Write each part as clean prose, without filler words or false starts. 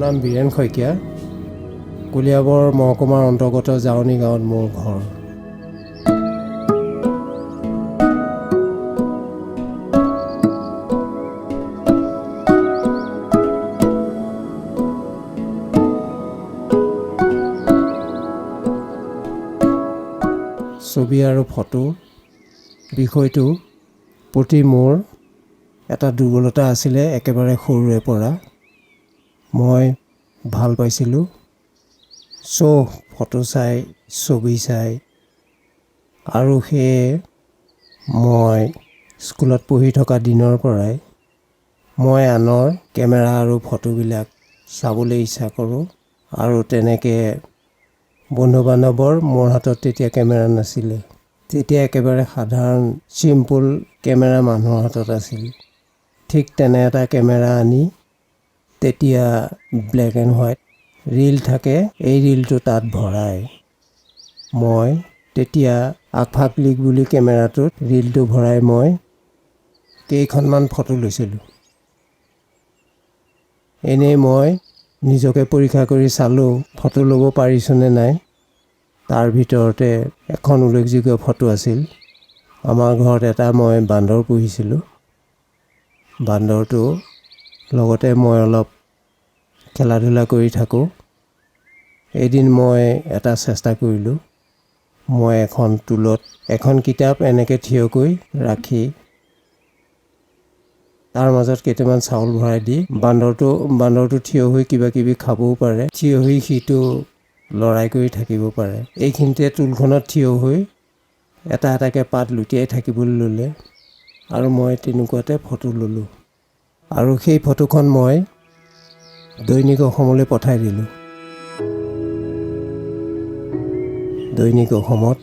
নাম বীৰেন শইকীয়া। কলিয়াবৰ মহকুমাৰ অন্তৰ্গত জাউনি গাঁৱত মোৰ ঘৰ। ছবি আৰু ফটো বিষয়টো প্ৰতি মোৰ এটা দুৰ্বলতা আছিলে। একেবাৰে সৰুৰে পৰা মই ভাল পাইছিলোঁ ফটো চাই, ছবি চাই, আৰু সেয়ে মই স্কুলত পঢ়ি থকা দিনৰ পৰাই মই আনৰ কেমেৰা আৰু ফটোবিলাক চাবলৈ ইচ্ছা কৰোঁ। আৰু তেনেকৈ বন্ধু বান্ধৱৰ, মোৰ হাতত তেতিয়া কেমেৰা নাছিলে, তেতিয়া একেবাৰে সাধাৰণ চিম্পুল কেমেৰা মানুহৰ হাতত আছিল। ঠিক তেনে এটা কেমেৰা আনি, তেতিয়া ব্লেক এণ্ড হোৱাইট ৰীল থাকে, এই ৰীলটো তাত ভৰাই মই তেতিয়া আগফাক লিক বুলি কেমেৰাটোত ৰীলটো ভৰাই মই কেইখনমান ফটো লৈছিলোঁ। এনেই মই নিজকে পৰীক্ষা কৰি চালোঁ ফটো ল'ব পাৰিছোঁনে নাই। তাৰ ভিতৰতে এখন উল্লেখযোগ্য ফটো আছিল। আমাৰ ঘৰত এটা মই বান্দৰ পুহিছিলোঁ। বান্দৰটো লগতে মই অলপ খেলা ধূলা কৰি থাকোঁ। এদিন মই এটা চেষ্টা কৰিলোঁ। মই এখন টুলত এখন কিতাপ এনেকৈ থিয়কৈ ৰাখি তাৰ মাজত কেইটামান চাউল ভৰাই দি বান্দৰটো থিয় হৈ কিবা কিবি খাবও পাৰে, থিয় হৈ সিটো লৰাই কৰি থাকিব পাৰে। এইখিনিতে টুলখনত থিয় হৈ এটা এটাকৈ পাত লুটিয়াই থাকিবলৈ ল'লে, আৰু মই তেনেকুৱাতে ফটো ল'লোঁ। আৰু সেই ফটোখন মই দৈনিক অসমলৈ পঠাই দিলোঁ। দৈনিক অসমত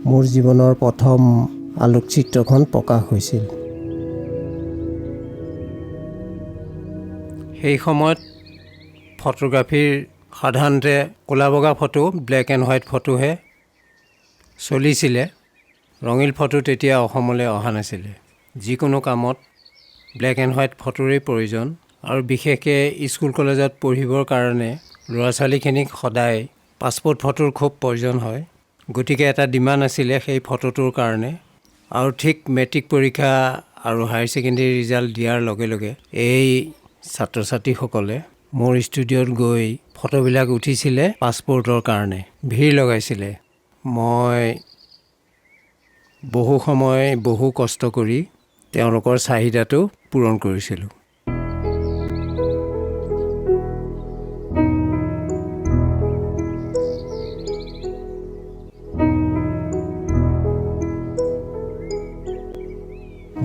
মোৰ জীৱনৰ প্ৰথম আলোকচিত্ৰখন প্ৰকাশ হৈছিল। সেই সময়ত ফটোগ্ৰাফীৰ সাধাৰণতে ক'লা বগা ফটো, ব্লেক এণ্ড হোৱাইট ফটোহে চলিছিলে। ৰঙীল ফটো তেতিয়া অসমলৈ অহা নাছিলে। যিকোনো কামত ব্লেক এণ্ড হোৱাইট ফটোৰেই প্ৰয়োজন। আৰু বিশেষকৈ স্কুল কলেজত পঢ়িবৰ কাৰণে ল'ৰা ছোৱালীখিনিক সদায় পাছপৰ্ট ফটোৰ খুব প্ৰয়োজন হয়। গতিকে এটা ডিমাণ্ড আছিলে সেই ফটোটোৰ কাৰণে। আৰু ঠিক মেট্ৰিক পৰীক্ষা আৰু হায়াৰ ছেকেণ্ডেৰী ৰিজাল্ট দিয়াৰ লগে লগে এই ছাত্ৰ ছাত্ৰীসকলে মোৰ ষ্টুডিঅ'ত গৈ ফটোবিলাক উঠিছিলে পাছপৰ্টৰ কাৰণে, ভিৰ লগাইছিলে। মই বহু সময় বহু কষ্ট কৰি তেওঁলোকৰ চাহিদাটো পূৰণ কৰিছিলোঁ।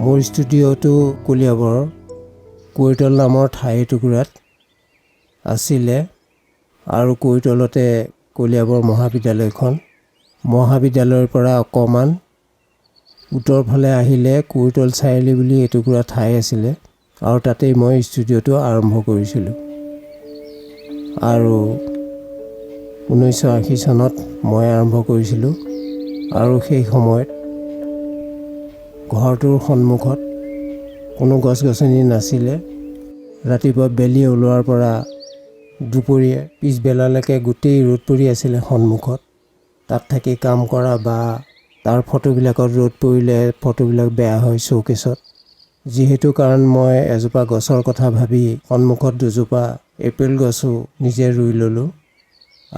মোৰ ষ্টুডিঅ'টো কলিয়াবৰৰ কৈতল নামৰ ঠাই টুকুৰাত আছিলে। আৰু কৈতলতে কলিয়াবৰ মহাবিদ্যালয়খন। মহাবিদ্যালয়ৰ পৰা অকণমান উত্তৰ ফালে আহিলে কৈতল চাৰিআলি বুলি এটুকুৰা ঠাই আছিলে, আৰু তাতেই মই ষ্টুডিঅ'টো আৰম্ভ কৰিছিলোঁ। আৰু 1980 চনত মই আৰম্ভ কৰিছিলোঁ। আৰু সেই সময়ত ঘৰটোৰ সন্মুখত কোনো গছ গছনি নাছিলে। ৰাতিপুৱা বেলি ওলোৱাৰ পৰা দুপৰীয়া পিছবেলালৈকে গোটেই ৰ'দ পৰি আছিলে সন্মুখত। তাত থাকি কাম কৰা বা তাৰ ফটোবিলাকত ৰ'দ পৰিলে ফটোবিলাক বেয়া হয় শ্ব'কেছত। যিহেতু কাৰণ মই এজোপা গছৰ কথা ভাবি সন্মুখত দুজোপা এপেল গছো নিজে ৰুই ল'লোঁ।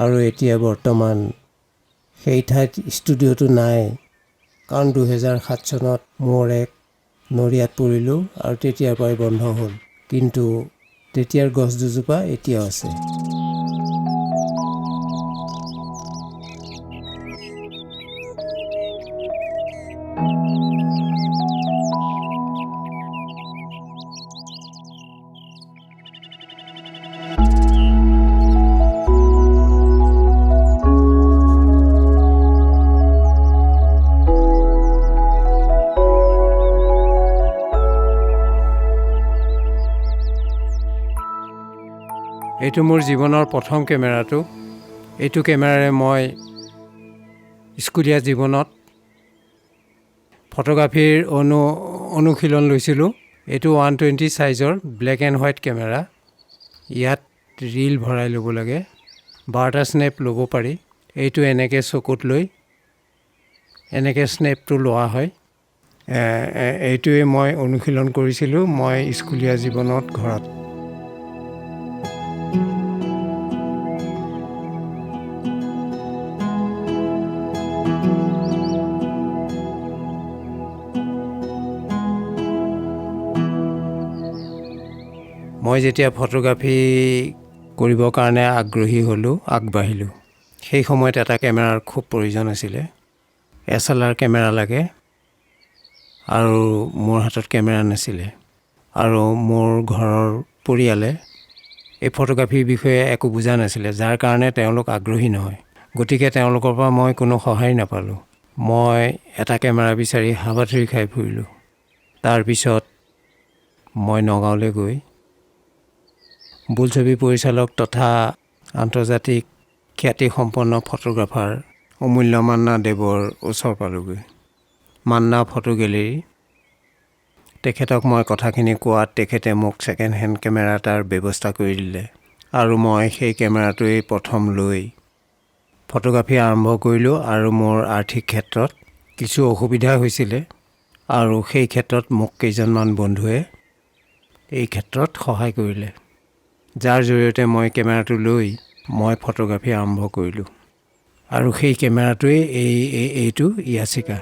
আৰু এতিয়া বৰ্তমান সেই ঠাইত ষ্টুডিঅ'টো নাই, কাৰণ 2007 চনত মোৰ এক নৰিয়াত পৰিলোঁ আৰু তেতিয়াৰ পৰাই বন্ধ হ'ল। কিন্তু তেতিয়াৰ গছ দুজোপা এতিয়াও আছে। এইটো মোৰ জীৱনৰ প্ৰথম কেমেৰাটো। এইটো কেমেৰাৰে মই স্কুলীয়া জীৱনত ফটোগ্ৰাফীৰ অনুশীলন লৈছিলোঁ। এইটো 120 চাইজৰ ব্লেক এণ্ড হোৱাইট কেমেৰা। ইয়াত ৰীল ভৰাই ল'ব লাগে। 12টা স্নেপ ল'ব পাৰি। এইটো এনেকৈ চকুত লৈ এনেকৈ স্নেপটো লোৱা হয়। এইটোৱে মই অনুশীলন কৰিছিলোঁ মই স্কুলীয়া জীৱনত ঘৰত। মই যেতিয়া ফটোগ্ৰাফী কৰিবৰ কাৰণে আগ্ৰহী হ'লোঁ, আগবাঢ়িলোঁ, সেই সময়ত এটা কেমেৰাৰ খুব প্ৰয়োজন আছিলে। SLR কেমেৰা লাগে আৰু মোৰ হাতত কেমেৰা নাছিলে। আৰু মোৰ ঘৰৰ পৰিয়ালে এই ফটোগ্ৰাফীৰ বিষয়ে একো বুজা নাছিলে, যাৰ কাৰণে তেওঁলোক আগ্ৰহী নহয়। গতিকে তেওঁলোকৰ পৰা মই কোনো সহায় নাপালোঁ। মই এটা কেমেৰা বিচাৰি হাবাথুৰি খাই ফুৰিলোঁ। তাৰপিছত মই নগাঁৱলৈ গৈ বোলছবি পৰিচালক তথা আন্তৰ্জাতিক খ্যাতিসম্পন্ন ফটোগ্ৰাফাৰ অমূল্য মান্না দেৱৰ ওচৰ পালোঁগৈ। Manna photo gallery. তেখেতক মই কথাখিনি কোৱাত তেখেতে মোক ছেকেণ্ড হেণ্ড কেমেৰা এটাৰ ব্যৱস্থা কৰি দিলে আৰু মই সেই কেমেৰাটোৱেই প্ৰথম লৈ ফটোগ্ৰাফী আৰম্ভ কৰিলোঁ। আৰু মোৰ আৰ্থিক ক্ষেত্ৰত কিছু অসুবিধা হৈছিলে আৰু সেই ক্ষেত্ৰত মোক কেইজনমান বন্ধুৱে এই ক্ষেত্ৰত সহায় কৰিলে, যাৰ জৰিয়তে মই কেমেৰাটো লৈ মই ফটোগ্ৰাফী আৰম্ভ কৰিলোঁ। আৰু সেই কেমেৰাটোৱেই এইটো ইয়াচিকা।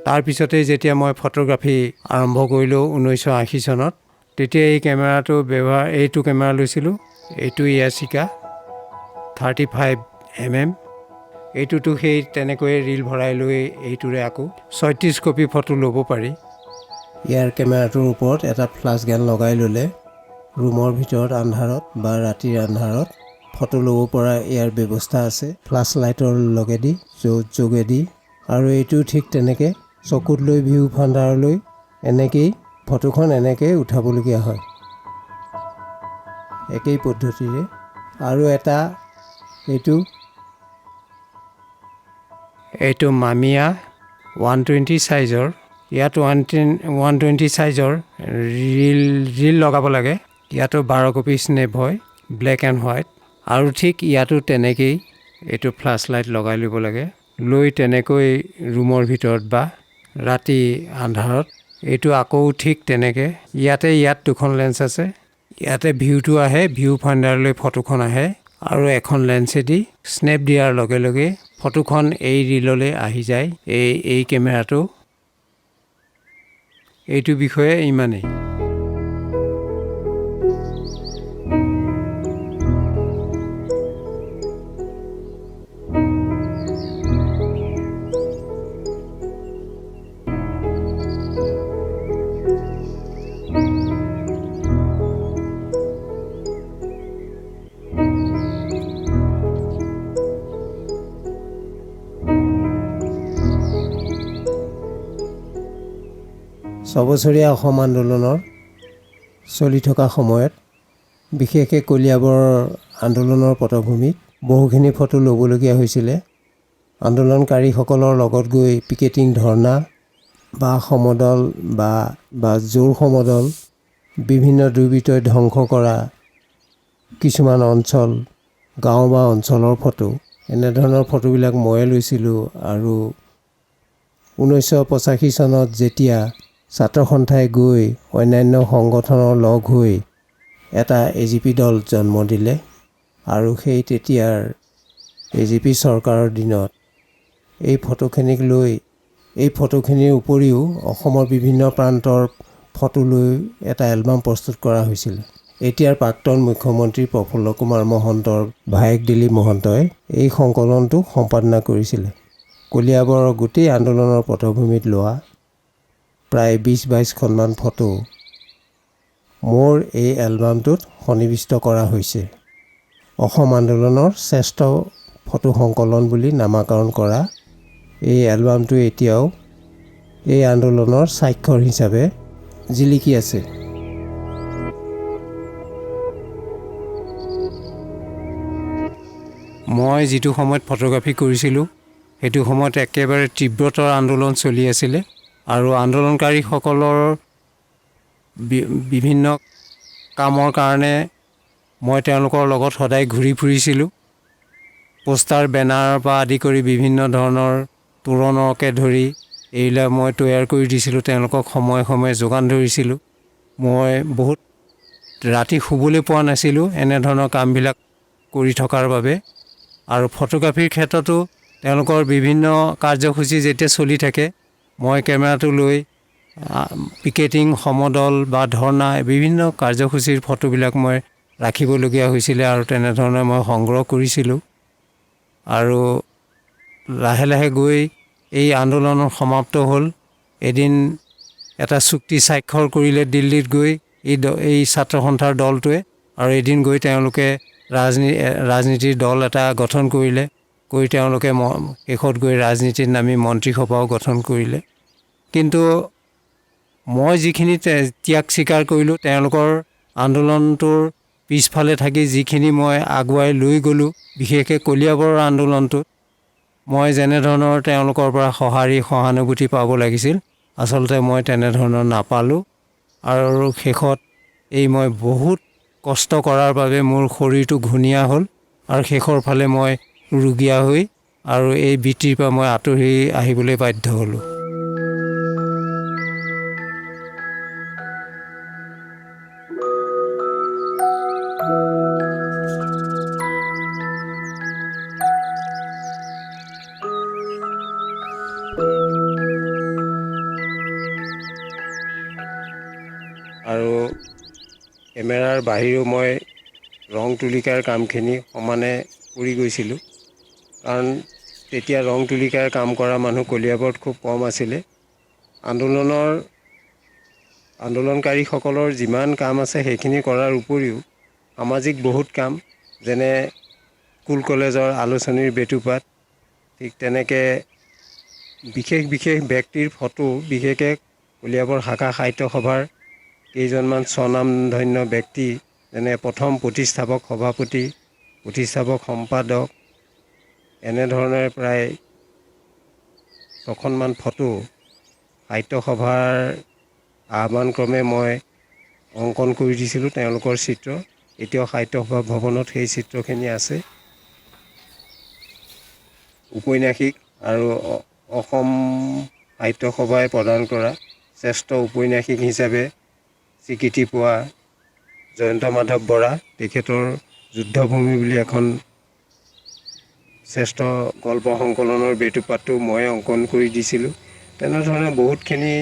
তাৰপিছতেই যেতিয়া মই ফটোগ্ৰাফী আৰম্ভ কৰিলোঁ 1980 চনত, তেতিয়া এই এইটো কেমেৰা লৈছিলোঁ। এইটো ইয়াচিকা 35mm। এইটোতো সেই তেনেকৈয়ে ৰীল ভৰাই লৈ এইটোৰে আকৌ 36 কপি ফটো ল'ব পাৰি। ইয়াৰ কেমেৰাটোৰ ওপৰত এটা ফ্লাছ গান লগাই ল'লে ৰুমৰ ভিতৰত আন্ধাৰত বা ৰাতিৰ আন্ধাৰত ফটো ল'ব পৰা ইয়াৰ ব্যৱস্থা আছে, ফ্লাছ লাইটৰ যোগেদি। আৰু এইটো ঠিক তেনেকৈ চকুত লৈ ভিউ ফাণ্ডাৰলৈ এনেকেই ফটোখন এনেকৈ উঠাবলগীয়া হয়, একেই পদ্ধতিৰে। আৰু এটা এইটো মামিয়া 120 চাইজৰ। ইয়াত 120 চাইজৰ ৰীল লগাব লাগে। ইয়াতো 12 কপি স্নেপ হয়, ব্লেক এণ্ড হোৱাইট। আৰু ঠিক ইয়াতো তেনেকেই এইটো ফ্লাছ লাইট লগাই ল'ব লাগে, লৈ তেনেকৈ ৰুমৰ ভিতৰত বা ৰাতি আন্ধাৰত এইটো আকৌ ঠিক তেনেকৈ ইয়াত দুখন লেন্স আছে। ইয়াতে ভিউটো আহে, ভিউ ফাইণ্ডাৰলৈ ফটোখন আহে আৰু এখন লেন্সেদি স্নেপ দিয়াৰ লগে লগে ফটোখন এই ৰীললৈ আহি যায়। এই কেমেৰাটো এইটো বিষয়ে ইমানেই। ছবছৰীয়া অসম আন্দোলনৰ চলি থকা সময়ত, বিশেষকৈ কলিয়াবৰৰ আন্দোলনৰ পটভূমিত বহুখিনি ফটো ল'বলগীয়া হৈছিলে। আন্দোলনকাৰীসকলৰ লগত গৈ পিকেটিং ধৰ্ণা বা সমদল বা জোৰ সমদল, বিভিন্ন দুৰ্বৃত্তই ধ্বংস কৰা কিছুমান অঞ্চল, গাঁও বা অঞ্চলৰ ফটো, এনেধৰণৰ ফটোবিলাক ময়ে লৈছিলোঁ। আৰু 1985 চনত যেতিয়া ছাত্ৰ সন্থাই গৈ অন্যান্য সংগঠনৰ লগ হৈ এটা AGP দল জন্ম দিলে আৰু সেই তেতিয়াৰ AGP চৰকাৰৰ দিনত এই ফটোখিনিক লৈ, এই ফটোখিনিৰ উপৰিও অসমৰ বিভিন্ন প্ৰান্তৰ ফটো লৈ এটা এলবাম প্ৰস্তুত কৰা হৈছিল। এতিয়াৰ প্ৰাক্তন মুখ্যমন্ত্ৰী প্ৰফুল্ল কুমাৰ মহন্তৰ ভায়েক দিলীপ মহন্তই এই সংকলনটো সম্পাদনা কৰিছিলে। কলিয়াবৰৰ গোটেই আন্দোলনৰ পটভূমিত লোৱা প্ৰায় 20-22খনমান ফটো মোৰ এই এলবামটোত সন্নিৱিষ্ট কৰা হৈছে। অসম আন্দোলনৰ শ্ৰেষ্ঠ ফটো সংকলন বুলি নামাকৰণ কৰা এই এলবামটো এতিয়াও এই আন্দোলনৰ স্বাক্ষৰ হিচাপে জিলিকি আছে। মই যিটো সময়ত ফটোগ্ৰাফী কৰিছিলোঁ সেইটো সময়ত একেবাৰে তীব্ৰতৰ আন্দোলন চলি আছিলে আৰু আন্দোলনকাৰীসকলৰ বিভিন্ন কামৰ কাৰণে মই তেওঁলোকৰ লগত সদায় ঘূৰি ফুৰিছিলোঁ। পোষ্টাৰ বেনাৰৰ পৰা আদি কৰি বিভিন্ন ধৰণৰ তোৰণকে ধৰি এইবিলাক মই তৈয়াৰ কৰি দিছিলোঁ, তেওঁলোকক সময়ে সময়ে যোগান ধৰিছিলোঁ। মই বহুত ৰাতি শুবলৈ পোৱা নাছিলোঁ এনেধৰণৰ কামবিলাক কৰি থকাৰ বাবে। আৰু ফটোগ্ৰাফীৰ ক্ষেত্ৰতো তেওঁলোকৰ বিভিন্ন কাৰ্যসূচী যেতিয়া চলি থাকে, মই কেমেৰাটো লৈ পিকেটিং, সমদল বা ধৰ্ণা বিভিন্ন কাৰ্যসূচীৰ ফটোবিলাক মই ৰাখিবলগীয়া হৈছিলে আৰু তেনেধৰণে মই সংগ্ৰহ কৰিছিলোঁ। আৰু লাহে লাহে গৈ এই আন্দোলন সমাপ্ত হ'ল। এদিন এটা চুক্তি স্বাক্ষৰ কৰিলে দিল্লীত গৈ এই ছাত্ৰ সন্থাৰ দলটোৱে, আৰু এদিন গৈ তেওঁলোকে ৰাজনীতিৰ দল এটা গঠন কৰিলে। কৰি তেওঁলোকে শেষত গৈ ৰাজনীতিত নামি মন্ত্ৰীসভাও গঠন কৰিলে। কিন্তু মই যিখিনি ত্যাগ স্বীকাৰ কৰিলোঁ, তেওঁলোকৰ আন্দোলনটোৰ পিছফালে থাকি যিখিনি মই আগুৱাই লৈ গ'লোঁ, বিশেষকৈ কলিয়াবৰৰ আন্দোলনটোত মই যেনেধৰণৰ তেওঁলোকৰ পৰা সহানুভূতি পাব লাগিছিল, আচলতে মই তেনেধৰণৰ নাপালোঁ। আৰু শেষত মই বহুত কষ্ট কৰাৰ বাবে মোৰ শৰীৰটো ঘূণীয়া হ'ল আৰু শেষৰ ফালে মই ৰুগীয়া হৈ আৰু এই বৃত্তিৰ পৰা মই আঁতৰি আহিবলৈ বাধ্য হ'লোঁ। আৰু কেমেৰাৰ বাহিৰেও মই ৰং তুলিকাৰ কামখিনি সমানে কৰি গৈছিলোঁ। কাৰণ তেতিয়া ৰং তুলিকাৰ কাম কৰা মানুহ কলিয়াবৰত খুব কম আছিলে। আন্দোলনকাৰীসকলৰ যিমান কাম আছে সেইখিনি কৰাৰ উপৰিও সামাজিক বহুত কাম, যেনে স্কুল কলেজৰ আলোচনীৰ বেটুপাত, ঠিক তেনেকৈ বিশেষ বিশেষ ব্যক্তিৰ ফটো, বিশেষকৈ কলিয়াবৰ শাখা সাহিত্য সভাৰ কেইজনমান স্বনামধন্য ব্যক্তি, যেনে প্ৰথম প্ৰতিষ্ঠাপক সভাপতি, প্ৰতিষ্ঠাপক সম্পাদক, এনেধৰণে প্ৰায় 6খনমান ফটো সাহিত্য সভাৰ আহ্বানক্ৰমে মই অংকন কৰি দিছিলোঁ। তেওঁলোকৰ চিত্ৰ এতিয়াও সাহিত্য সভা ভৱনত সেই চিত্ৰখিনি আছে। উপন্যাসিক আৰু অসম সাহিত্য সভাই প্ৰদান কৰা শ্ৰেষ্ঠ উপন্যাসিক হিচাপে স্বীকৃতি পোৱা জয়ন্ত মাধৱ বৰা, তেখেতৰ যুদ্ধভূমি বুলি এখন শ্ৰেষ্ঠ গল্প সংকলনৰ বেটুপাতটো মই অংকন কৰি দিছিলোঁ। তেনেধৰণে বহুতখিনি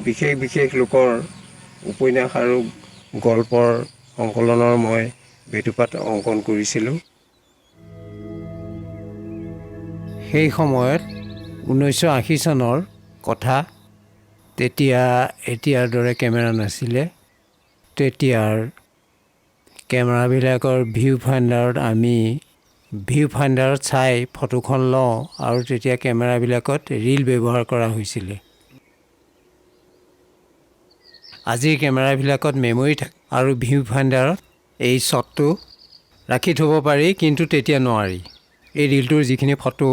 বিশেষ বিশেষ লোকৰ উপন্যাস আৰু গল্পৰ সংকলনৰ মই বেটুপাত অংকন কৰিছিলোঁ। সেই সময়ত 1980 চনৰ কথা। তেতিয়া এতিয়াৰ দৰে কেমেৰা নাছিলে। তেতিয়াৰ কেমেৰাবিলাকৰ ভিউ ফাইণ্ডাৰত চাই ফটোখন লওঁ, আৰু তেতিয়া কেমেৰাবিলাকত ৰীল ব্যৱহাৰ কৰা হৈছিলে। আজিৰ কেমেৰাবিলাকত মেমৰি থাকে আৰু ভিউ ফাইণ্ডাৰত এই শ্বটটো ৰাখি থ'ব পাৰি, কিন্তু তেতিয়া নোৱাৰি। এই ৰীলটোৰ যিখিনি ফটো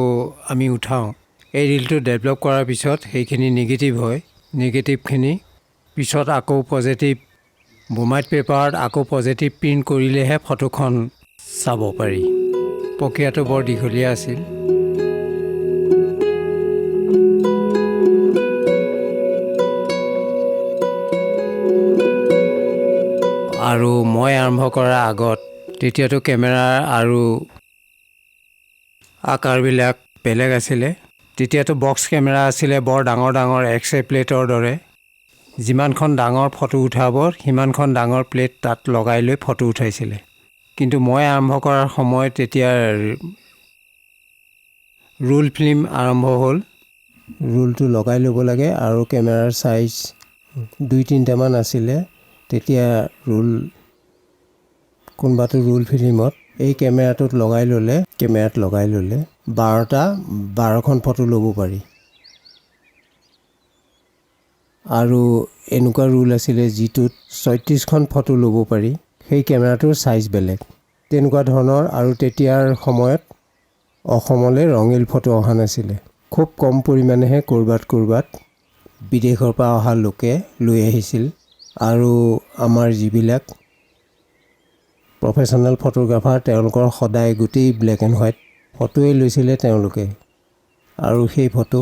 আমি উঠাওঁ, এই ৰীলটো ডেভেলপ কৰাৰ পিছত সেইখিনি নিগেটিভ হয়। নিগেটিভখিনি পিছত আকৌ পজিটিভ বোমাইট পেপাৰত আকৌ পজিটিভ প্ৰিণ্ট কৰিলেহে ফটোখন চাব পাৰি। প্ৰক্ৰিয়াটো বৰ দীঘলীয়া আছিল। আৰু মই আৰম্ভ কৰাৰ আগত তেতিয়াতো কেমেৰাৰ আৰু আকাৰবিলাক বেলেগ আছিলে। তেতিয়াতো বক্স কেমেৰা আছিলে, বৰ ডাঙৰ ডাঙৰ এক্স-ৰে প্লেটৰ দৰে। যিমানখন ডাঙৰ ফটো উঠাব, সিমানখন ডাঙৰ প্লেট তাত লগাই লৈ ফটো উঠাইছিলে। কিন্তু মই আৰম্ভ কৰাৰ সময়ত তেতিয়া ৰোল ফিল্ম আৰম্ভ হ'ল। ৰোলটো লগাই ল'ব লাগে আৰু কেমেৰাৰ চাইজ 2-3টামান আছিলে। তেতিয়া কোনোবাটো ৰোল ফিল্মত এই কেমেৰাত লগাই ল'লে 12খন ফটো ল'ব পাৰি। আৰু এনেকুৱা ৰোল আছিলে যিটোত 36খন ফটো ল'ব পাৰি। সেই কেমেৰাটোৰ চাইজ বেলেগ তেনেকুৱা ধৰণৰ। আৰু তেতিয়াৰ সময়ত অসমলৈ ৰঙীল ফটো অহা নাছিলে। খুব কম পৰিমাণেহে ক'ৰবাত বিদেশৰ পৰা অহা লোকে লৈ আহিছিল। আৰু আমাৰ যিবিলাক প্ৰফেশ্যনেল ফটোগ্ৰাফাৰ তেওঁলোকৰ সদায় গোটেই ব্লেক এণ্ড হোৱাইট ফটোৱে লৈছিলে তেওঁলোকে। আৰু সেই ফটো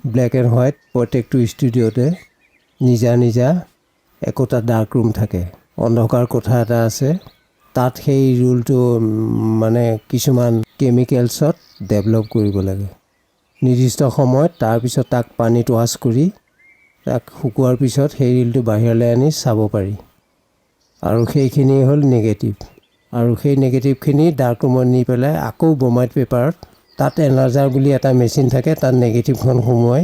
ব্লেক এণ্ড হোৱাইট প্ৰত্যেকটো ষ্টুডিঅ'তে নিজা নিজা একোটা ডাৰ্ক ৰুম থাকে, অন্ধকাৰ কোঠা এটা আছে। তাত সেই ৰোলটো মানে কিছুমান কেমিকেলছত ডেভেলপ কৰিব লাগে নিৰ্দিষ্ট সময়ত। তাৰপিছত তাক পানীত ৱাছ কৰি তাক শুকোৱাৰ পিছত সেই ৰীলটো বাহিৰলৈ আনি চাব পাৰি। আৰু সেইখিনি হ'ল নেগেটিভ। আৰু সেই নেগেটিভখিনি ডাৰ্ক ৰুমত নি পেলাই আকৌ ব্ৰমাইড পেপাৰত তাত এনাৰ্জাৰ বুলি এটা মেচিন থাকে, তাত নেগেটিভখন সোমোৱাই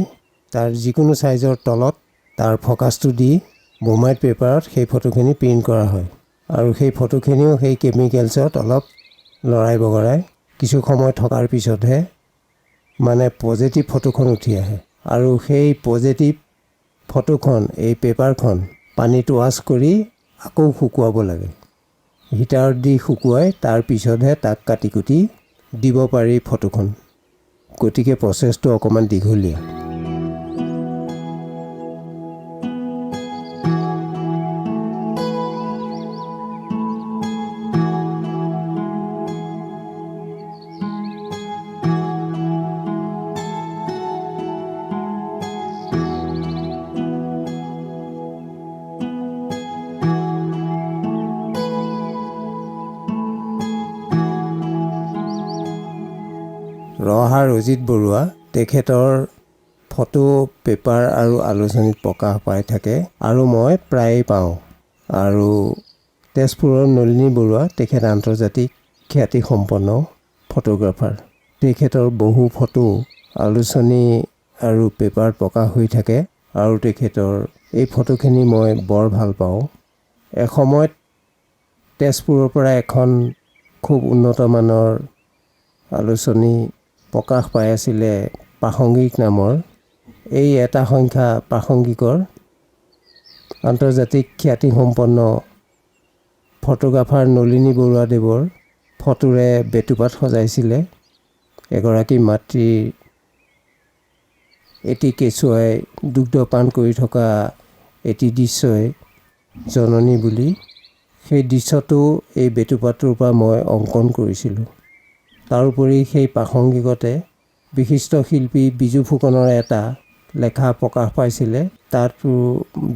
তাৰ যিকোনো ছাইজৰ তলত তাৰ ফ'কাছটো দি ব্ৰমাইড পেপাৰত সেই ফটোখিনি প্ৰিণ্ট কৰা হয়। আৰু সেই ফটোখিনিও সেই কেমিকেলছত অলপ লৰাই বগৰাই কিছু সময় থকাৰ পিছতহে মানে পজিটিভ ফটোখন উঠি আহে। আৰু সেই পজিটিভ ফটোখন এই পেপাৰখন পানীত ৱাছ কৰি আকৌ শুকুৱাব লাগে, হিটাৰত দি শুকুৱাই তাৰ পিছতহে তাক কাটি কুটি দিব পাৰি ফটোখন। গতিকে প্ৰচেছটো অকণমান দীঘলীয়া। ৰহাৰ অজিত বৰুৱা তেখেতৰ ফটো পেপাৰ আৰু আলোচনীত প্ৰকাশ পাই থাকে আৰু মই প্ৰায়েই পাওঁ। আৰু তেজপুৰৰ নলিনী বৰুৱা তেখেত আন্তৰ্জাতিক খ্যাতিসম্পন্ন ফটোগ্ৰাফাৰ। তেখেতৰ বহু ফটো আলোচনী আৰু পেপাৰত প্ৰকাশ হৈ থাকে আৰু তেখেতৰ এই ফটোখিনি মই বৰ ভাল পাওঁ। এসময়ত তেজপুৰৰ পৰা এখন খুব উন্নতমানৰ আলোচনী প্ৰকাশ পাই আছিলে প্ৰাসংগিক নামৰ। এই এটা সংখ্যা প্ৰাসংগিকৰ আন্তৰ্জাতিক খ্যাতিসম্পন্ন ফটোগ্ৰাফাৰ নলিনী বৰুৱাদেৱৰ ফটোৰে বেটুপাত সজাইছিলে। এগৰাকী মাতৃৰ এটি কেঁচুৱাই দুগ্ধপান কৰি থকা এটি দৃশ্যই জননী বুলি, সেই দৃশ্যটো এই বেটুপাতটোৰ পৰা মই অংকন কৰিছিলোঁ। তাৰোপৰি সেই প্ৰাসংগিকতে বিশিষ্ট শিল্পী বিজু ফুকনৰ এটা লেখা প্ৰকাশ পাইছিলে। তাতো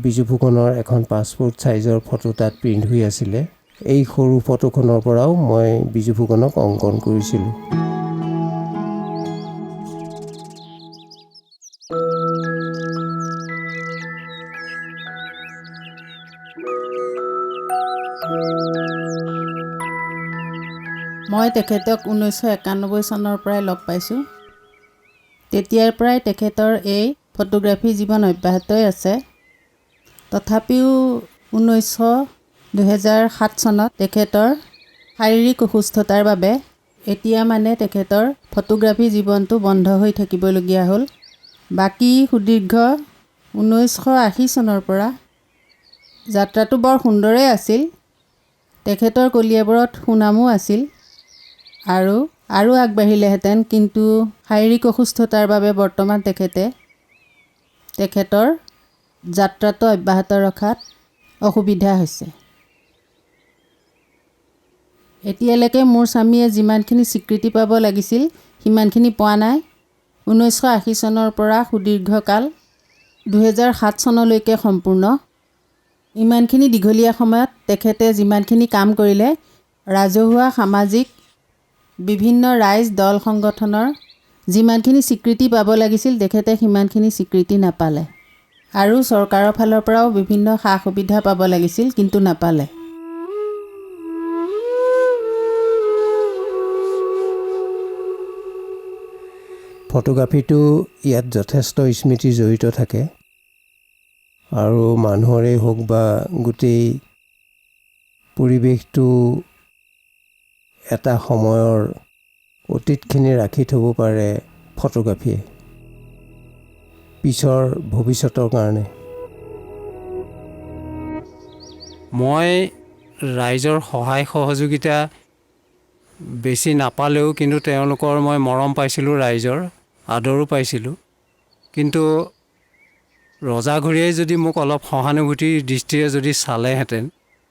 বিজু ফুকনৰ এখন পাছপোৰ্ট ছাইজৰ ফটো তাত প্ৰিণ্ট হৈ আছিলে। এই সৰু ফটোখনৰ পৰাও মই বিজু ফুকনক অংকন কৰিছিলোঁ। মই তেখেতক 1991 চনৰ পৰাই লগ পাইছোঁ। তেতিয়াৰ পৰাই তেখেতৰ এই ফটোগ্ৰাফী জীৱন অব্যাহতই আছে। তথাপিও 2007 চনত তেখেতৰ শাৰীৰিক অসুস্থতাৰ বাবে এতিয়া মানে তেখেতৰ ফটোগ্ৰাফী জীৱনটো বন্ধ হৈ থাকিবলগীয়া হ'ল। বাকী সুদীৰ্ঘ 1980 চনৰ পৰা যাত্ৰাটো বৰ সুন্দৰেই আছিল। তেখেতৰ কলিয়াবৰত সুনামো আছিল আৰু আগবাঢ়িলেহেঁতেন, কিন্তু শাৰীৰিক অসুস্থতাৰ বাবে বৰ্তমান তেখেতৰ যাত্ৰাটো অব্যাহত ৰখাত অসুবিধা হৈছে। এতিয়ালৈকে মোৰ স্বামীয়ে যিমানখিনি স্বীকৃতি পাব লাগিছিল সিমানখিনি পোৱা নাই। 1980 চনৰ পৰা সুদীৰ্ঘকাল 2007 চনলৈকে সম্পূৰ্ণ ইমানখিনি দীঘলীয়া সময়ত তেখেতে যিমানখিনি কাম কৰিলে, ৰাজহুৱা সামাজিক বিভিন্ন ৰাইজ দল সংগঠনৰ যিমানখিনি স্বীকৃতি পাব লাগিছিল তেখেতে সিমানখিনি স্বীকৃতি নাপালে। আৰু চৰকাৰৰ ফালৰ পৰাও বিভিন্ন সা সুবিধা পাব লাগিছিল, কিন্তু নাপালে। ফটোগ্ৰাফীটো ইয়াত যথেষ্ট স্মৃতি জড়িত থাকে আৰু মানুহৰেই হওক বা গোটেই পৰিৱেশটো এটা সময়ৰ অতীতখিনি ৰাখি থ'ব পাৰে ফটোগ্ৰাফীয়ে পিছৰ ভৱিষ্যতৰ কাৰণে। মই ৰাইজৰ সহায় সহযোগিতা বেছি নাপালেও কিন্তু তেওঁলোকৰ মই মৰম পাইছিলোঁ, ৰাইজৰ আদৰো পাইছিলোঁ। কিন্তু ৰজাঘৰীয়াই যদি মোক অলপ সহানুভূতিৰ দৃষ্টিৰে যদি চালেহেঁতেন,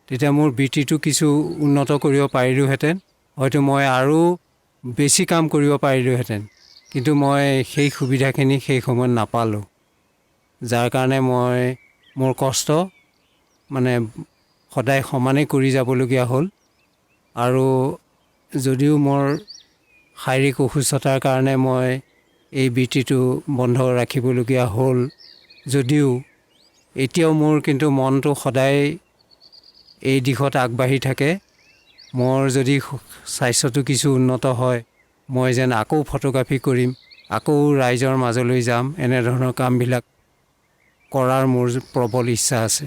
তেতিয়া মোৰ বৃত্তিটো কিছু উন্নত কৰিব পাৰিলোহেঁতেন। হয়তো মই আৰু বেছি কাম কৰিব পাৰিলোহেঁতেন, কিন্তু মই সেই সুবিধাখিনি সেই সময়ত নাপালোঁ। যাৰ কাৰণে মই মোৰ কষ্ট মানে সদায় সমানেই কৰি যাবলগীয়া হ'ল। আৰু যদিও মোৰ শাৰীৰিক অসুস্থতাৰ কাৰণে মই এই বৃত্তিটো বন্ধ ৰাখিবলগীয়া হ'ল, যদিও এতিয়াও মোৰ কিন্তু মনটো সদায় এই দিশত আগবাঢ়ি থাকে। মোৰ যদি স্বাস্থ্যটো কিছু উন্নত হয়, মই যেন আকৌ ফটোগ্ৰাফী কৰিম, আকৌ ৰাইজৰ মাজলৈ যাম, এনেধৰণৰ কামবিলাক কৰাৰ মোৰ প্ৰবল ইচ্ছা আছে।